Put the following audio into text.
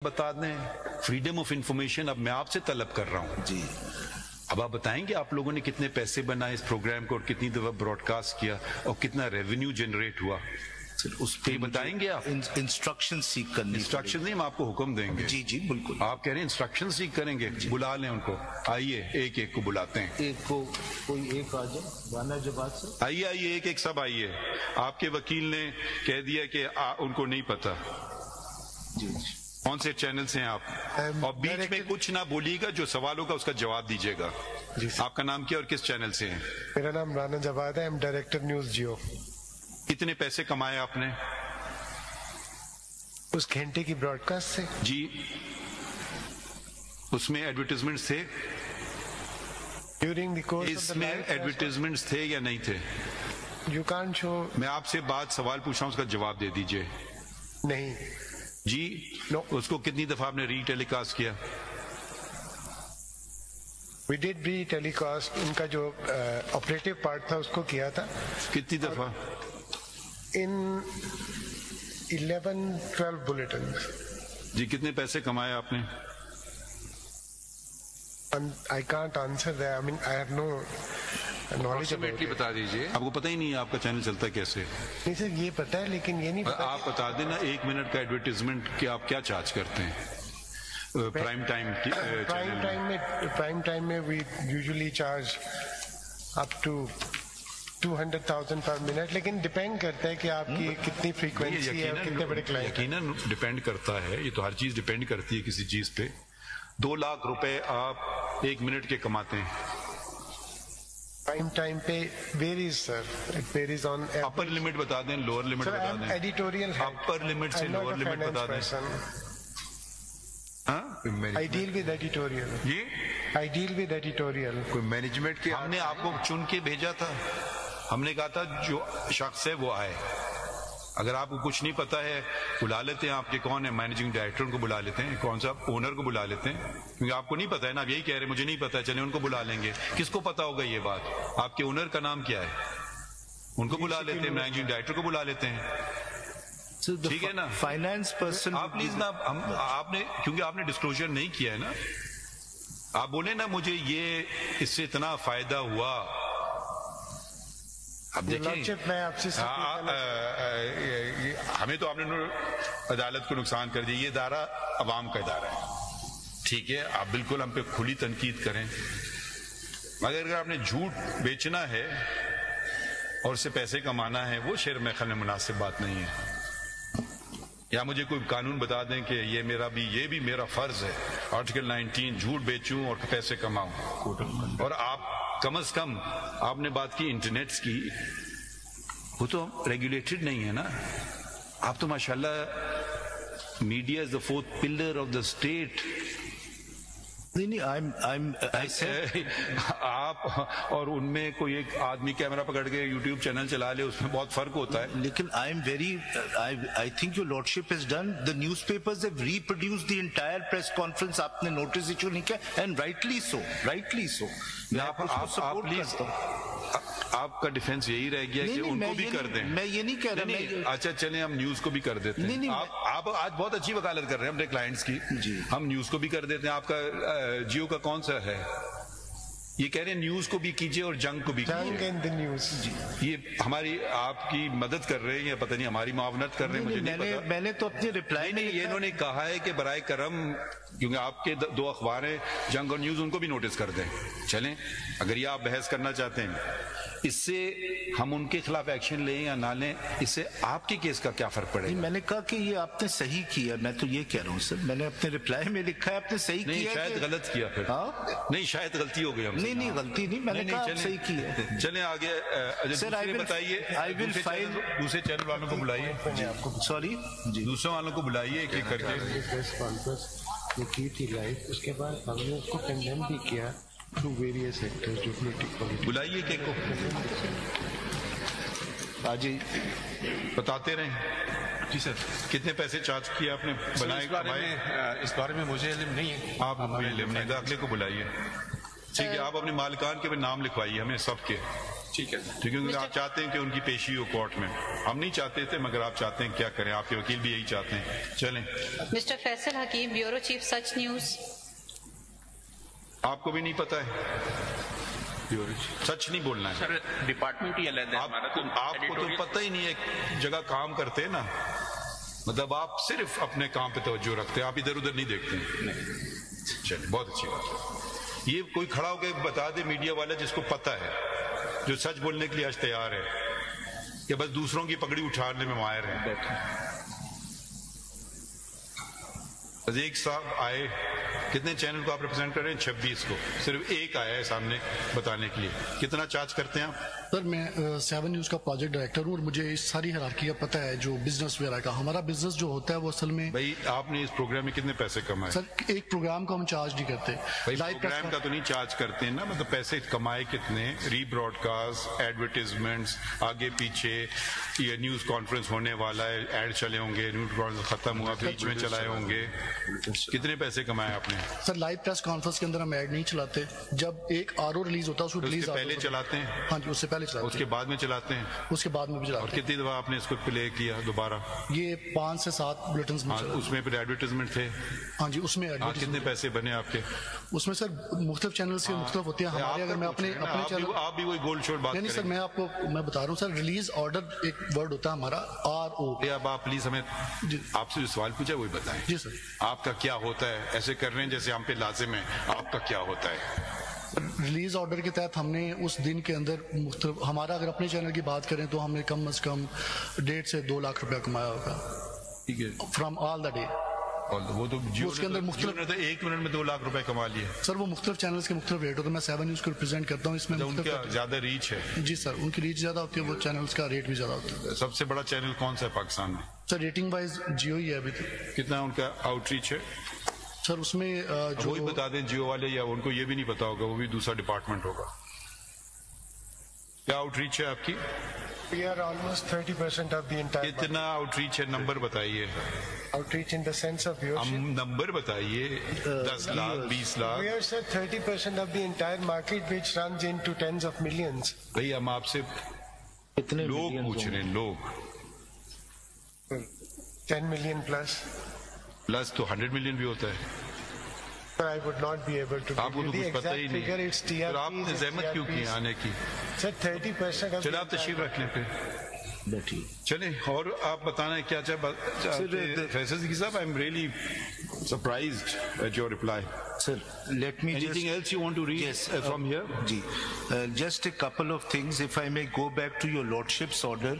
बता दें, freedom of information अब मैं आपसे तलब कर रहा हूं जी। अब आप बताएंगे आप लोगों ने कितने पैसे बनाए इस प्रोग्राम को और कितनी दफा ब्रॉडकास्ट किया और कितना रेवेन्यू जनरेट हुआ, उस पे बताएंगे आप? इंस्ट्रक्शन सीख करनी। इंस्ट्रक्शन नहीं, हम आपको हुक्म देंगे। जी जी बिल्कुल। आप कह रहे हैं इंस्ट्रक्शन सीख करेंगे, बुला लें उनको, आइए एक एक को बुलाते हैं। एक को कोई एक आ जाए, राना जवाब से आइए आइए एक एक सब आइए। आपके वकील ने कह दिया कि उनको नहीं पता जी। कौन से चैनल से हैं आप, और बीच में कुछ ना बोलिएगा, जो सवाल होगा उसका जवाब दीजिएगा। आपका नाम क्या और किस चैनल से हैं? मेरा नाम राना जवाद है, I'm डायरेक्टर न्यूज जियो। कितने पैसे कमाए आपने उस घंटे की ब्रॉडकास्ट से? जी। उसमें एडवर्टाइजमेंट्स थे? ड्यूरिंग द कोर्स इसमें एडवर्टाइजमेंट्स थे या नहीं थे? You can't show. मैं आपसे बात सवाल पूछा हूं, उसका जवाब दे दीजिए। नहीं जी। नो। उसको कितनी दफा आपने रीटेलीकास्ट किया? वी डिड रीटेलीकास्ट, उनका जो ऑपरेटिव पार्ट था उसको किया था। कितनी दफा? In 11-12 bulletin. जी। कितने पैसे कमाए आपने? I can't answer that, I mean I have no knowledge about it. बता दीजिए। आपको पता ही नहीं है आपका चैनल चलता है कैसे? नहीं सर, ये पता है लेकिन ये नहीं पता। आप बता देना 1 मिनट का एडवर्टाइजमेंट कि आप क्या चार्ज करते हैं प्राइम टाइम में? We usually charge up to 200,000 per minute, लेकिन डिपेंड करता है कि आपकी कितनी फ्रीक्वेंसी है और कितने बड़े क्लाइंट। यकीनन डिपेंड करता है, ये तो हर चीज डिपेंड करती है किसी चीज पे। 2 लाख रुपए आप 1 मिनट के कमाते हैं। प्राइम टाइम पे varies sir, it varies on. Upper limit बता दें, लोअर लिमिट बता दें। एडिटोरियल है। अपर लिमिट से लोअर लिमिट बता दें। I deal with editorial. ये आई डील विद एडिटोरियल। कोई मैनेजमेंट के हमने आपको चुन के भेजा था, हमने कहा था जो शख्स है वो आए। अगर आपको कुछ नहीं पता है बुला लेते हैं, आपके कौन है मैनेजिंग डायरेक्टर, उनको बुला लेते हैं, कौन सा ओनर को बुला लेते हैं, क्योंकि आपको नहीं पता है ना। आप यही कह रहे हैं मुझे नहीं पता है, चलिए उनको बुला लेंगे। किसको पता होगा ये बात? आपके ओनर का नाम क्या है? उनको बुला लेते हैं, मैनेजिंग डायरेक्टर को बुला लेते हैं, ठीक है ना? फाइनेंस पर्सन आप प्लीज ना, आपने क्योंकि आपने डिस्क्लोजर नहीं किया है ना, आप बोले ना मुझे ये इससे इतना फायदा हुआ। अब देखिए, मैं आपसे हमें तो आपने अदालत को नुकसान कर दिया, ये इदारा अवाम का इदारा है, ठीक है? आप बिल्कुल हम पे खुली तनकीद करें, मगर अगर आपने झूठ बेचना है और उससे पैसे कमाना है, वो शेर में ख्याल में मुनासिब बात नहीं है। या मुझे कोई कानून बता दें कि ये भी मेरा फर्ज है, आर्टिकल 19 झूठ बेचूं और पैसे कमाऊं। और आप कम से कम आपने बात की इंटरनेट्स की, वो तो रेगुलेटेड नहीं है ना। आप तो माशाल्लाह media is the 4th pillar of the state. नहीं, आप और उनमें कोई एक आदमी कैमरा पकड़ के यूट्यूब चैनल चला ले, उसमें बहुत फर्क होता है। लेकिन I think your lordship has done, the newspapers have reproduced the entire press conference. आपने नोटिस इशू नहीं किया, एंड राइटली सो। मैं आपको सपोर्ट करता हूं। आपका डिफेंस यही रह गया कि उनको भी कर दें। मैं ये नहीं कह रहा। नहीं, अच्छा चलें हम न्यूज को भी कर देते हैं। आप आज बहुत अच्छी वकालत कर रहे हैं अपने क्लाइंट्स की जी। हम न्यूज को भी कर देते हैं। आपका जियो का कौन सा है? ये कह रहे हैं न्यूज को भी कीजिए और जंग को भी कीजिए। न्यूज जी, ये हमारी आपकी मदद कर रहे हैं या पता नहीं हमारी मुआवनत कर रहे हैं, मुझे नहीं पता। मैंने तो अपनी रिप्लाई नहीं, ये इन्होंने कहा है कि बराए करम, क्योंकि आपके 2 अखबार हैं, जंग और न्यूज, उनको भी नोटिस कर दें। चलें, अगर ये आप बहस करना चाहते हैं, इससे हम उनके खिलाफ एक्शन लें या ना लें, इससे आपके केस का क्या फर्क पड़ेगा? मैंने कहा कि ये आपने सही किया, मैं तो ये कह रहा हूँ सर, मैंने अपने रिप्लाई में लिखा है आपने सही किया। शायद गलत किया फिर। नहीं, शायद गलती हो गई हमसे। नहीं, गलती नहीं, मैंने कहा आप सही किया। चलें आगे। सर बताइए, आई विल फाइल। दूसरे चैनल वालों को बुलाइए। सॉरी जी, दूसरे वालों को बुलाइए एक एक करके। प्रेस कॉन्फ्रेंस जो की थी लाइव, उसके बाद हमने उसको कंडेम भी किया थ्रू वेरियस सेक्टर्स, जो पॉलिटिकल। बुलाइए के को आज बताते रहें। जी सर, कितने पैसे चार्ज किए आपने बनाए? इस बारे में मुझे इल्म नहीं है। आप अगले को बुलाइए, ठीक है? आप अपने मालिकान के नाम लिखवाइए हमें सबके। ٹھیک ہے کیونکہ آپ چاہتے ہیں کہ ان کی پیشی ہو کورٹ میں. ہم نہیں چاہتے تھے مگر آپ چاہتے ہیں, کیا کریں, آپ کے وکیل بھی یہی چاہتے ہیں. چلیں. مسٹر فیصل حکیم, بیورو چیف, سچ نیوز. آپ کو بھی نہیں پتا ہے, سچ نہیں بولنا ہے. سر ڈپارٹمنٹ ہی الگ ہے آپ کو تو پتہ ہی نہیں ہے جگہ کام کرتے ہیں نا, مطلب آپ صرف اپنے کام پہ توجہ رکھتے ہیں, آپ ادھر ادھر نہیں دیکھتے ہیں. چلیں, بہت اچھی بات ہے. یہ کوئی کھڑا ہو کے بتا دے میڈیا والا جس کو پتہ ہے, جو سچ بولنے کے لیے آج تیار ہے, کہ بس دوسروں کی پگڑی اٹھانے میں ماہر ہے. ایک صاحب آئے, کتنے چینل کو آپ ریپرزینٹ کر رہے ہیں؟ 26 کو. صرف ایک آیا ہے سامنے بتانے کے لیے. کتنا چارج کرتے ہیں آپ؟ سر میں 7 نیوز کا پروجیکٹ ڈائریکٹر ہوں, اور مجھے اس ساری ہیرارکی کا پتہ ہے جو بزنس وغیرہ کا. ہمارا بزنس جو ہوتا ہے وہ اصل میں بھائی آپ نے اس پروگرام میں کتنے پیسے کمائے؟ سر ایک پروگرام کو ہم چارج نہیں کرتے. پروگرام کا تو نہیں چارج کرتے ہیں نا, مطلب پیسے کمائے کتنے؟ ری براڈ کاسٹ, ایڈورٹیزمنٹس, آگے پیچھے یہ نیوز کانفرنس ہونے والا ہے, ایڈ چلے ہوں گے, نیوز کانفرنس ختم ہوا بیچ میں چلائے ہوں گے, کتنے پیسے کمائے آپ نے؟ سر لائیو پریس کانفرنس کے اندر ہم ایڈ نہیں چلاتے. جب ایک RO ریلیز ہوتا ہے اس کو ریلیز پہلے چلاتے ہیں؟ ہاں جی, اس سے پہلے چلاتے ہیں. اس کے بعد میں چلاتے ہیں؟ اس کے بعد میں بھی چلاتے ہیں. اور کتنی دفعہ آپ نے اس کو پلے کیا دوبارہ؟ یہ 5 سے 7 بلیٹنز میں. اس میں پھر ایڈورٹیزمنٹ تھے؟ ہاں جی, اس میں کتنے پیسے بنے آپ کے؟ اس میں سر مختلف چینلز کے مختلف ہوتے ہیں. ہمارے اگر میں اپنے چینل, آپ بھی وہی گولڈ شوٹ بات نہیں سر, میں آپ کو میں بتا رہا ہوں سر, ریلیز آرڈر ایک ورڈ ہوتا ہے ہمارا RO. اب آپ پلیز ہمیں آپ سے جو سوال پوچھا وہی بتائیں. جی سر. آپ کا کیا ہوتا ہے؟ ایسے کر رہے ہیں جیسے ہم پہ لازم ہے, آپ کا کیا ہوتا ہے؟ ریلیز آرڈر کے تحت ہم نے اس دن کے اندر مختلف, ہمارا اگر اپنے چینل کی بات کریں تو ہم نے کم از کم 1.5 سے 2 لاکھ روپیہ کمایا ہوگا فرام آل دا ڈے. وہ تو جیو اس کے اندر مختلف 1 منٹ میں 2 لاکھ روپے کما لیے. سر وہ مختلف چینلز کے مختلف ریٹ ہوتے ہیں. میں 7 نیوز کو ریپرزینٹ کرتا ہوں, اس میں ان کا زیادہ ریچ ہے. جی سر, ان کی ریچ زیادہ ہوتی ہے, وہ چینلز کا ریٹ بھی زیادہ ہوتا ہے. سب سے بڑا چینل کون سا ہے پاکستان میں؟ سر ریٹنگ وائز جیو ہی ہے ابھی تک. کتنا ان کا آؤٹ ریچ ہے؟ سر اس میں جو وہی بتا دیں جیو والے, یا ان کو یہ بھی نہیں پتا ہوگا, وہ بھی دوسرا ڈپارٹمنٹ ہوگا. کیا آؤٹ ریچ ہے آپ کی؟ We are almost 30% of the entire. کتنا آؤٹ ریچ ہے؟ نمبر بتائیے. Outreach in the sense of viewership. ہم نمبر بتائیے. 10 lakh, 20 lakh. We are sir 30% of the entire market which runs into tens of millions. بھئی ہم آپ سے لوگ پوچھ رہے ہیں, لوگ. 10 million plus. پلس تو 100 ملین بھی ہوتا ہے. I would not be able to آپ کو تو give you کچھ the پتہ ہی exact figure. It's نہیں. پھر آپ نے TRPs. زحمت کیوں کی آنے کی؟ Sir 30% of. چلے آپ تشریف رکھ لیں پھر. چلیں, اور آپ بتانا ہے کیا چاہتے ہیں Faisal sahab? I am really surprised at your reply. Sir, let me Anything else you want to read? Yes, from here? Ji. Just a couple of things. If I may go back to your lordship's order.